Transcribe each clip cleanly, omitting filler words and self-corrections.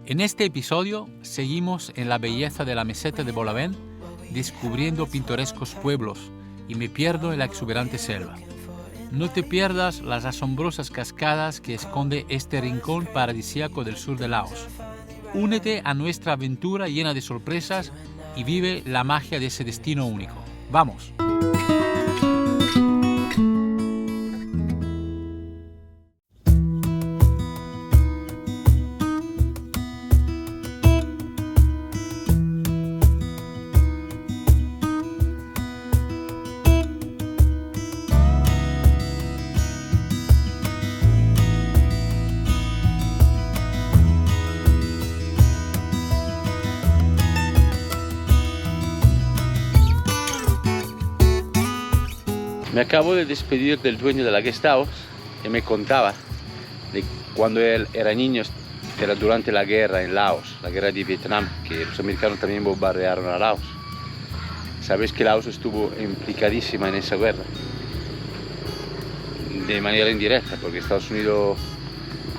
En este episodio seguimos en la belleza de la meseta de Bolavent, descubriendo pintorescos pueblos y me pierdo en la exuberante selva. No te pierdas las asombrosas cascadas que esconde este rincón paradisíaco del sur de Laos. Únete a nuestra aventura llena de sorpresas y vive la magia de ese destino único. ¡Vamos! Me acabo de despedir del dueño de la guest house que me contaba de cuando él era niño, era durante la guerra en Laos, la guerra de Vietnam, que los americanos también bombardearon a Laos. Sabes que Laos estuvo implicadísima en esa guerra, de manera indirecta, porque Estados Unidos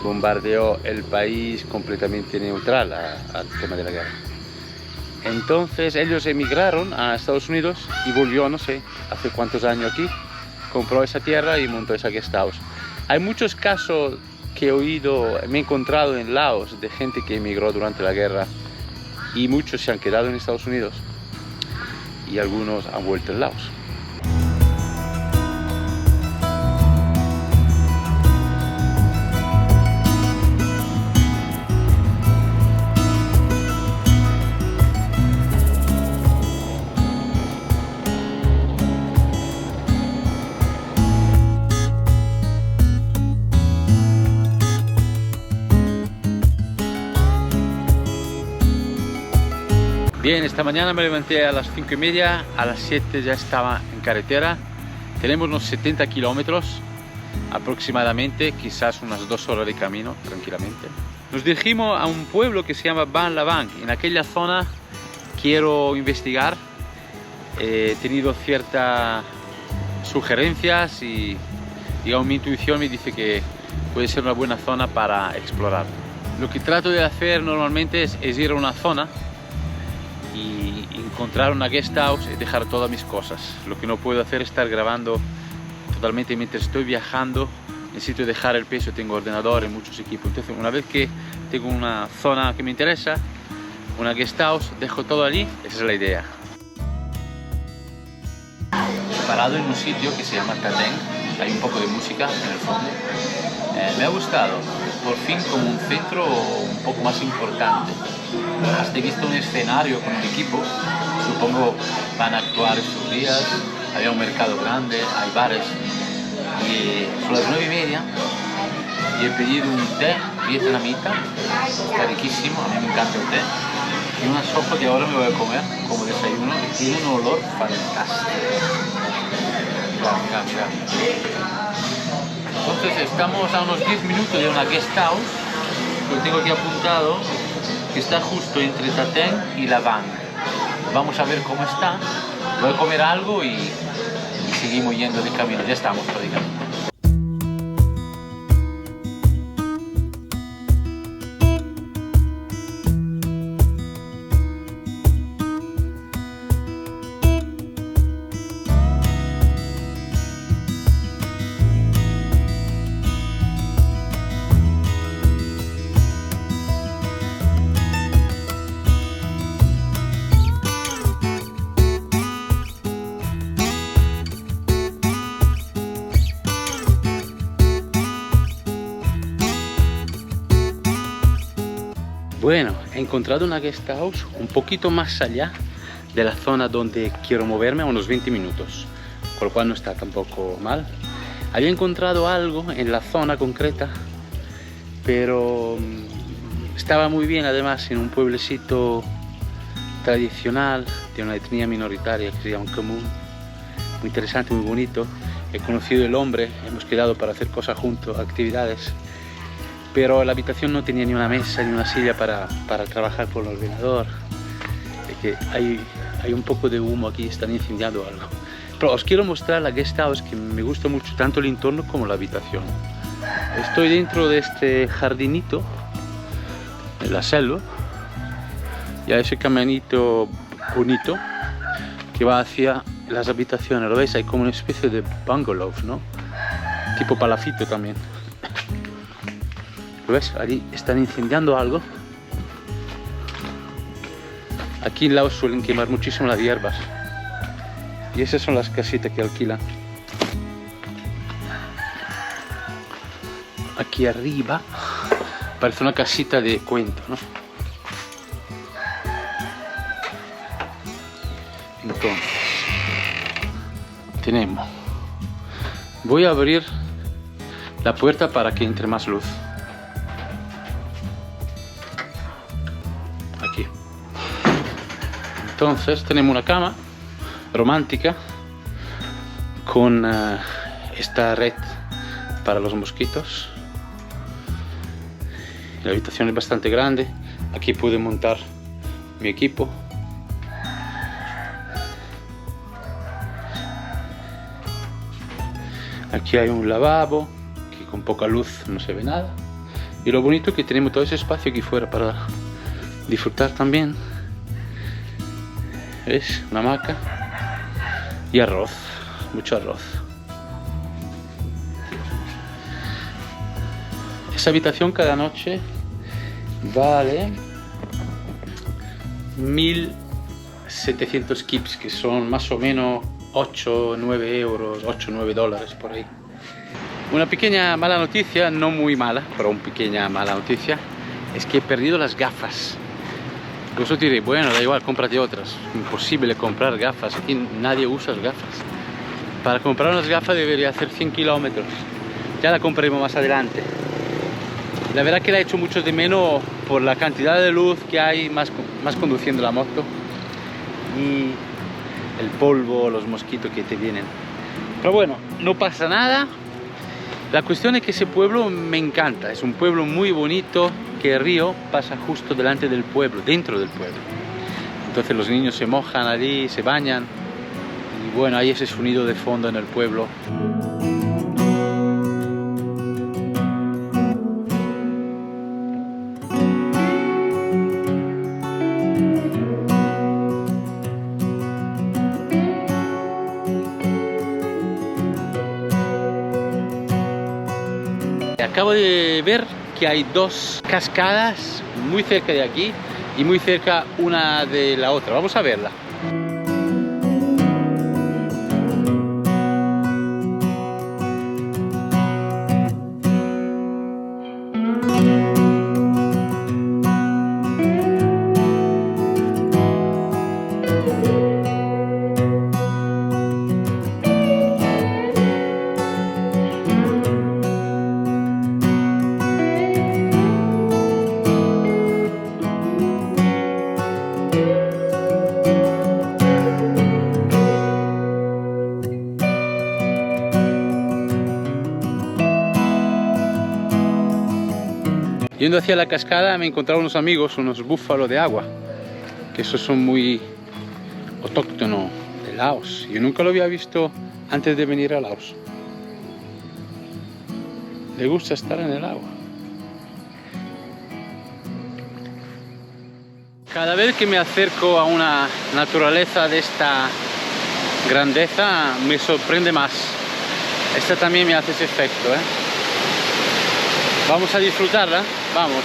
bombardeó el país completamente neutral al tema de la guerra. Entonces ellos emigraron a Estados Unidos y volvió, no sé, hace cuántos años aquí, compró esa tierra y montó esa guest house. Hay muchos casos que he oído, me he encontrado en Laos de gente que emigró durante la guerra y muchos se han quedado en Estados Unidos y algunos han vuelto en Laos. Bien, esta mañana me levanté a las 5:30, a las 7 ya estaba en carretera. Tenemos unos 70 kilómetros aproximadamente, quizás unas 2 horas de camino, tranquilamente. Nos dirigimos a un pueblo que se llama Ban Lavang. En aquella zona quiero investigar. He tenido ciertas sugerencias y digamos, mi intuición me dice que puede ser una buena zona para explorar. Lo que trato de hacer normalmente es ir a una zona y encontrar una guest house y dejar todas mis cosas. Lo que no puedo hacer es estar grabando totalmente mientras estoy viajando. Necesito dejar el peso, tengo ordenador y muchos equipos. Entonces, una vez que tengo una zona que me interesa, una guest house, dejo todo allí. Esa es la idea. He parado en un sitio que se llama Ta Teng. Hay un poco de música en el fondo. Me ha gustado, por fin, como un centro un poco más importante. Hasta he visto un escenario con un equipo, supongo van a actuar estos días. Había un mercado grande, hay bares. Y son las 9:30 y he pedido un té vietnamita, está riquísimo, a mí me encanta el té. Y una sopa que ahora me voy a comer como desayuno y tiene un olor fantástico. Mira. Entonces estamos a unos 10 minutos de una guest house, lo tengo aquí apuntado, que está justo entre Ta Teng y Lavang. Vamos a ver cómo está, voy a comer algo y seguimos yendo de camino, ya estamos prácticamente. Bueno, he encontrado una guest house un poquito más allá de la zona donde quiero moverme, a unos 20 minutos, con lo cual no está tampoco mal. Había encontrado algo en la zona concreta, pero estaba muy bien, además, en un pueblecito tradicional de una etnia minoritaria que se llama Khmer. Muy interesante, muy bonito. He conocido el hombre, hemos quedado para hacer cosas juntos, actividades. Pero la habitación no tenía ni una mesa ni una silla para trabajar con el ordenador. Es que hay un poco de humo aquí, están incendiando algo. Pero os quiero mostrar la guest house, que me gusta mucho, tanto el entorno como la habitación. Estoy dentro de este jardinito la selva, y hay ese caminito bonito que va hacia las habitaciones. ¿Lo veis? Hay como una especie de bungalow, ¿no? Tipo palafito también. ¿Lo ves? Allí están incendiando algo. Aquí en Laos suelen quemar muchísimo las hierbas. Y esas son las casitas que alquilan. Aquí arriba parece una casita de cuento, ¿no? Entonces, tenemos... Voy a abrir la puerta para que entre más luz. Aquí. Entonces tenemos una cama romántica con esta red para los mosquitos. La habitación es bastante grande. Aquí pude montar mi equipo. Aquí hay un lavabo, que con poca luz no se ve nada. Y lo bonito es que tenemos todo ese espacio aquí fuera para disfrutar también. ¿Ves? Una hamaca y arroz, mucho arroz. Esa habitación cada noche vale 1.700 kips, que son más o menos 8 o 9 euros, 8 o 9 dólares por ahí. Una pequeña mala noticia, no muy mala, pero una pequeña mala noticia, es que he perdido las gafas. Vosotros diréis, bueno, da igual, cómprate otras. Imposible comprar gafas, aquí nadie usa gafas. Para comprar unas gafas debería hacer 100 kilómetros. Ya la compraremos más adelante. La verdad que la he hecho mucho de menos por la cantidad de luz que hay más conduciendo la moto y el polvo, los mosquitos que te vienen. Pero bueno, no pasa nada. La cuestión es que ese pueblo me encanta. Es un pueblo muy bonito, que el río pasa justo delante del pueblo, dentro del pueblo. Entonces los niños se mojan allí, se bañan. Y bueno, hay ese sonido de fondo en el pueblo. Acabo de ver que hay dos cascadas muy cerca de aquí y muy cerca una de la otra. Vamos a verla. Yendo hacia la cascada me he encontrado unos amigos, unos búfalos de agua, que esos son muy autóctonos de Laos. Yo nunca lo había visto antes de venir a Laos. Le gusta estar en el agua. Cada vez que me acerco a una naturaleza de esta grandeza me sorprende más. Esta también me hace ese efecto, ¿eh? Vamos a disfrutarla, vamos.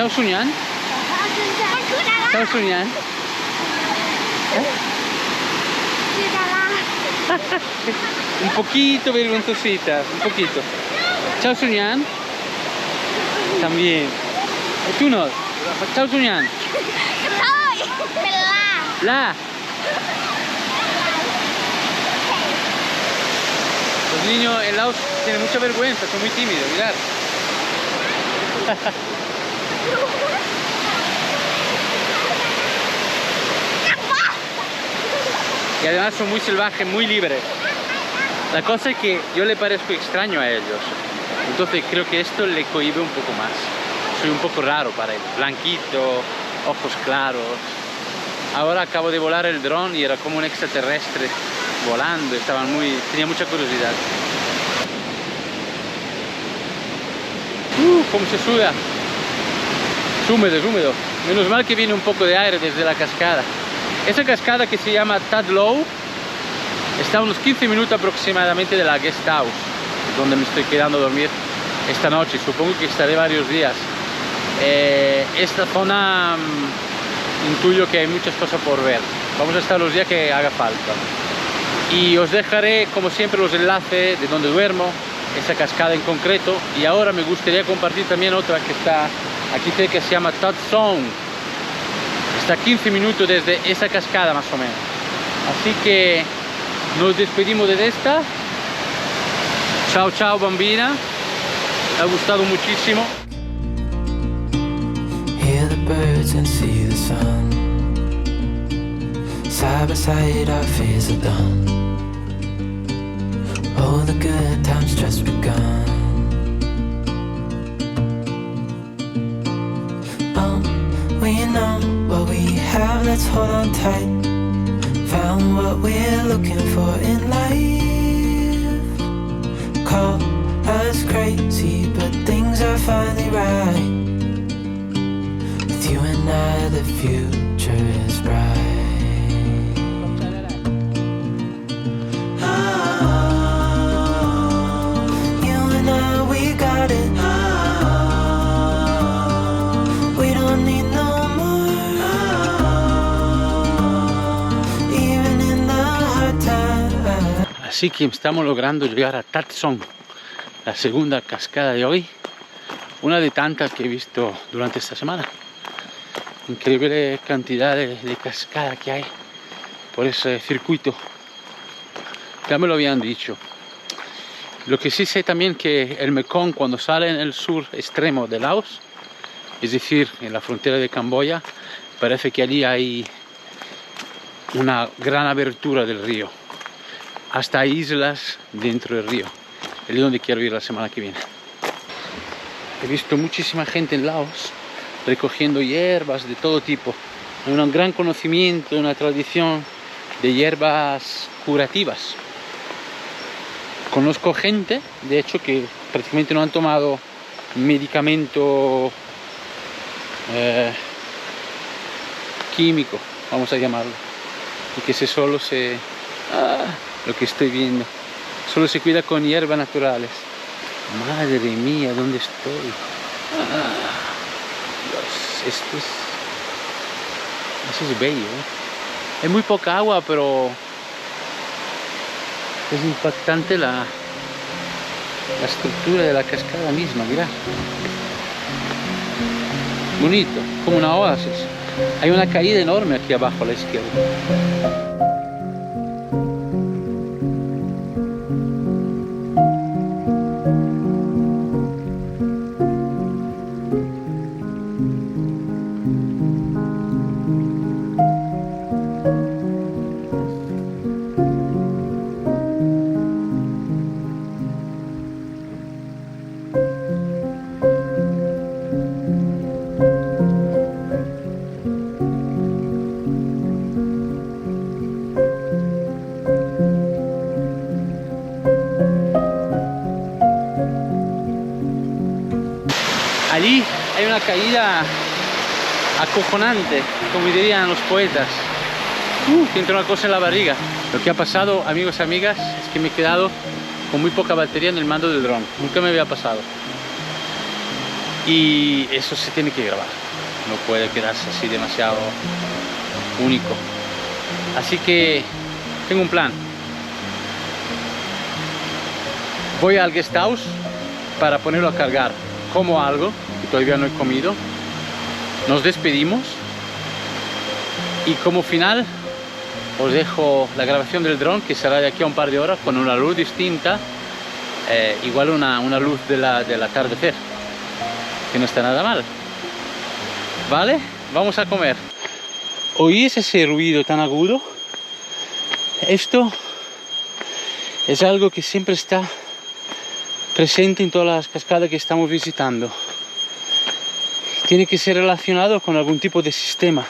Ciao Sunyan. Ciao Sunyan. Un poquito vergonzosita, un poquito. Ciao Sunyan. También. ¿Y tú no? Ciao Sunyan. La. Los niños en Laos tienen mucha vergüenza, son muy tímidos, mirad. Y además son muy salvajes, muy libres. La cosa es que yo le parezco extraño a ellos. Entonces creo que esto le cohíbe un poco más. Soy un poco raro para ellos. Blanquito, ojos claros. Ahora acabo de volar el dron y era como un extraterrestre volando. Tenía mucha curiosidad. Cómo se suda. Es húmedo, es húmedo. Menos mal que viene un poco de aire desde la cascada. Esa cascada que se llama Tad Low está a unos 15 minutos aproximadamente de la guest house, donde me estoy quedando a dormir esta noche. Supongo que estaré varios días. Esta zona intuyo que hay muchas cosas por ver. Vamos a estar los días que haga falta. Y os dejaré, como siempre, los enlaces de donde duermo, esa cascada en concreto. Y ahora me gustaría compartir también otra que está aquí cerca, que se llama Tad Song. Está a 15 minutos desde esa cascada más o menos. Así que nos despedimos de esta. Chao, chao, bambina. Me ha gustado muchísimo. Hear the birds and see the sun. Side by side our fears are done. Oh, the good times just begun. We know what we have, let's hold on tight. Found what we're looking for in life. Call us crazy, but things are finally right. With you and I, the future is bright. Oh, you and I, we got it. We don't need no. Así que estamos logrando llegar a Tad Song, la segunda cascada de hoy, una de tantas que he visto durante esta semana. Increíble cantidad de cascada que hay por ese circuito. Ya me lo habían dicho. Lo que sí sé también que el Mekong, cuando sale en el sur extremo de Laos, es decir, en la frontera de Camboya, parece que allí hay una gran abertura del río. Hasta hay islas dentro del río. Es donde quiero ir la semana que viene. He visto muchísima gente en Laos recogiendo hierbas de todo tipo. Hay un gran conocimiento, una tradición de hierbas curativas. Conozco gente, de hecho, que prácticamente no han tomado medicamento químico, vamos a llamarlo, y que lo que estoy viendo, solo se cuida con hierbas naturales. Madre mía, ¿dónde estoy? Dios, esto es bello, ¿eh? Hay muy poca agua, pero es impactante la estructura de la cascada misma, mirad. Bonito, como una oasis. Hay una caída enorme aquí abajo a la izquierda. Allí hay una caída acojonante, como dirían los poetas. Siento una cosa en la barriga. Lo que ha pasado, amigos y amigas, es que me he quedado con muy poca batería en el mando del dron. Nunca me había pasado. y eso se tiene que grabar, no puede quedarse así demasiado único. Así que tengo un plan. Voy al guest house para ponerlo a cargar, como algo que todavía no he comido, nos despedimos y como final os dejo la grabación del dron, que será de aquí a un par de horas con una luz distinta, igual una luz del atardecer, que no está nada mal. Vale, vamos a comer. ¿Oís ese ruido tan agudo? Esto es algo que siempre está presente en todas las cascadas que estamos visitando. Tiene que ser relacionado con algún tipo de sistema,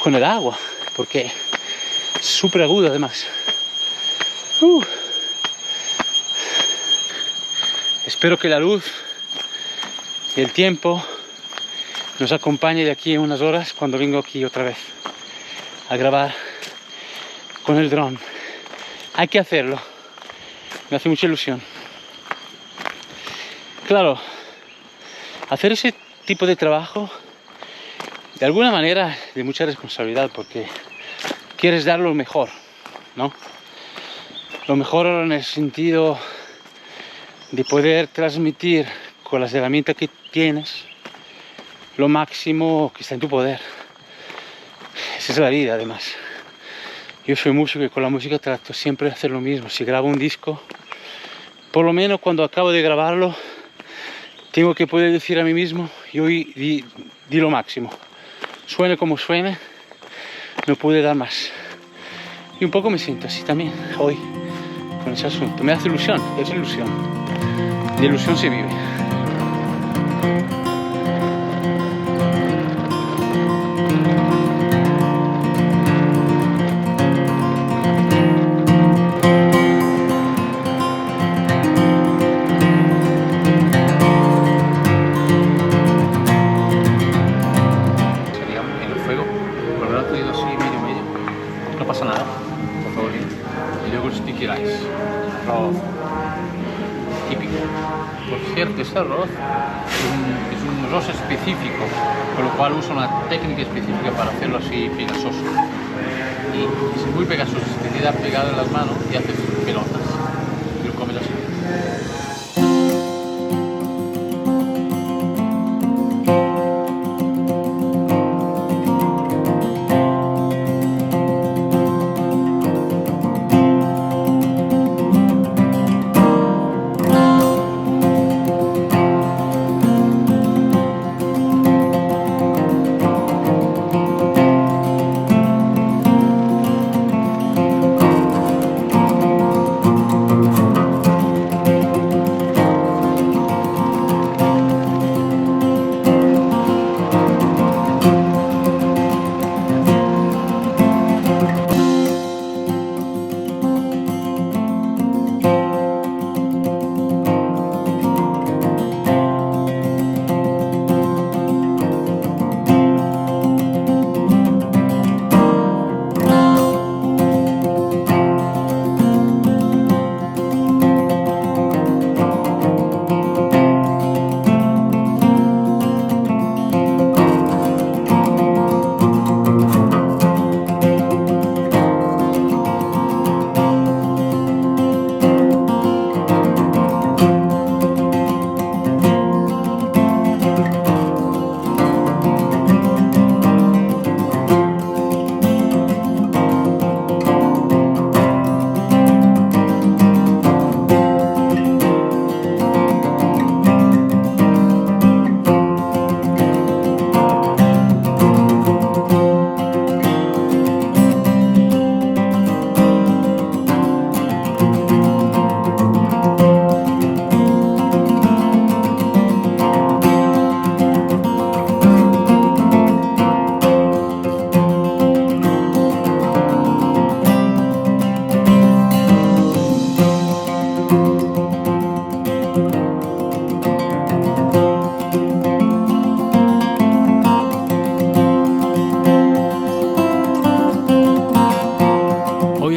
con el agua, porque es súper agudo además. Espero que la luz y el tiempo nos acompañe de aquí en unas horas cuando vengo aquí otra vez a grabar con el dron. Hay que hacerlo, me hace mucha ilusión. Claro, hacer ese tipo de trabajo de alguna manera de mucha responsabilidad, porque quieres dar lo mejor, ¿no? Lo mejor en el sentido de poder transmitir con las herramientas que tienes lo máximo que está en tu poder. Esa es la vida, además. Yo soy músico y con la música trato siempre de hacer lo mismo. Si grabo un disco, por lo menos cuando acabo de grabarlo, tengo que poder decir a mí mismo, yo di lo máximo. Suene como suene, no pude dar más. Y un poco me siento así también hoy con ese asunto. Me hace ilusión, es ilusión. De ilusión se vive. Este arroz es un arroz específico, con lo cual uso una técnica específica para hacerlo así pegajoso. Y es muy pegajoso, se te queda pegado en las manos y haces pelotas y lo comes así.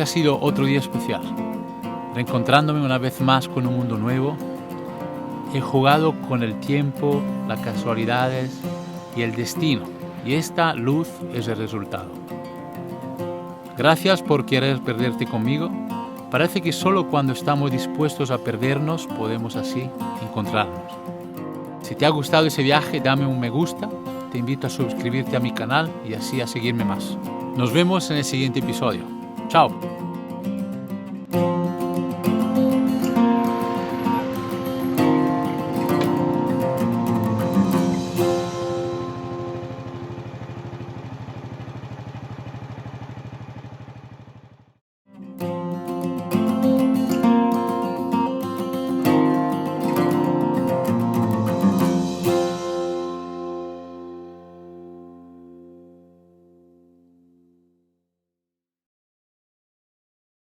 Ha sido otro día especial, reencontrándome una vez más con un mundo nuevo He jugado con el tiempo, las casualidades y el destino, y esta luz es el resultado. Gracias por querer perderte conmigo. Parece que solo cuando estamos dispuestos a perdernos podemos así encontrarnos. Si te ha gustado ese viaje, dame un me gusta. Te invito a suscribirte a mi canal y así a seguirme más. Nos vemos en el siguiente episodio. Chao.